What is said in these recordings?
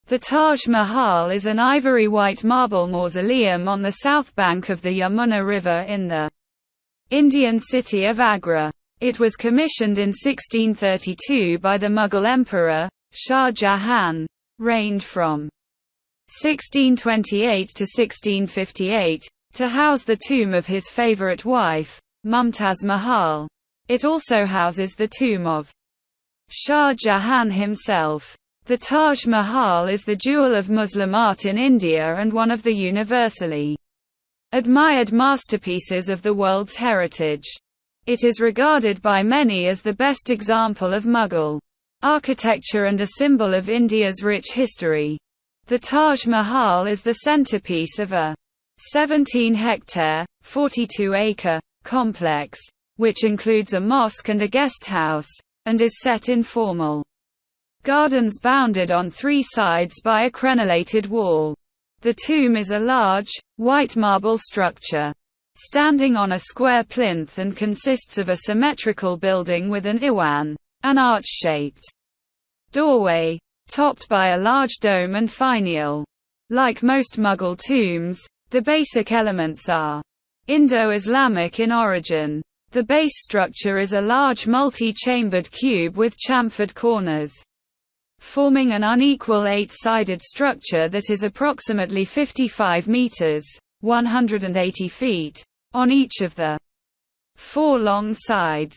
The Taj Mahal is an ivory-white marble mausoleum on the south bank of the Yamuna River in the Indian city of Agra. It was commissioned in 1632 by the Mughal Emperor, Shah Jahan, reigned from 1628 to 1658, to house the tomb of his favorite wife, Mumtaz Mahal. It also houses the tomb of Shah Jahan himself. The Taj Mahal is the jewel of Muslim art in India and one of the universally admired masterpieces of the world's heritage. It is regarded by many as the best example of Mughal architecture and a symbol of India's rich history. The Taj Mahal is the centerpiece of a 17-hectare, 42-acre complex, which includes a mosque and a guest house, and is set in formal gardens bounded on three sides by a crenellated wall. The tomb is a large, white marble structure, standing on a square plinth and consists of a symmetrical building with an iwan, an arch-shaped doorway, topped by a large dome and finial. Like most Mughal tombs, the basic elements are Indo-Islamic in origin. The base structure is a large multi-chambered cube with chamfered corners, forming an unequal eight-sided structure that is approximately 55 meters (180 feet) on each of the four long sides.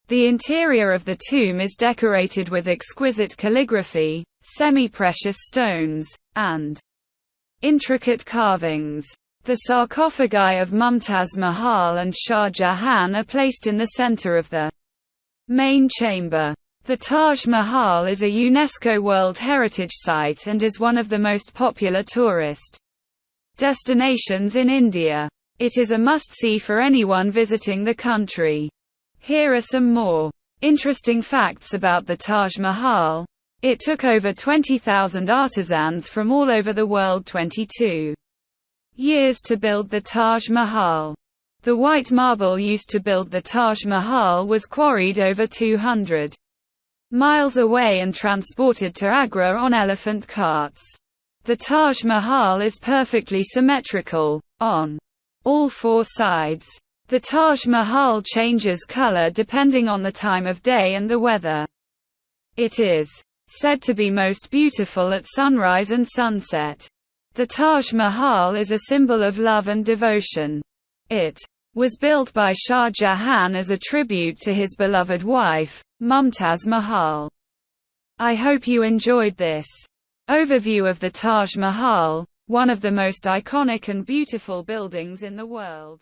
The interior of the tomb is decorated with exquisite calligraphy, semi-precious stones, and intricate carvings. The sarcophagi of Mumtaz Mahal and Shah Jahan are placed in the center of the main chamber. The Taj Mahal is a UNESCO World Heritage Site and is one of the most popular tourist destinations in India. It is a must-see for anyone visiting the country. Here are some more interesting facts about the Taj Mahal. It took over 20,000 artisans from all over the world 22 years to build the Taj Mahal. The white marble used to build the Taj Mahal was quarried over 200 miles away and transported to Agra on elephant carts. The Taj Mahal is perfectly symmetrical on all four sides. The Taj Mahal changes color depending on the time of day and the weather. It is said to be most beautiful at sunrise and sunset. The Taj Mahal is a symbol of love and devotion. It was built by Shah Jahan as a tribute to his beloved wife, Mumtaz Mahal. I hope you enjoyed this overview of the Taj Mahal, one of the most iconic and beautiful buildings in the world.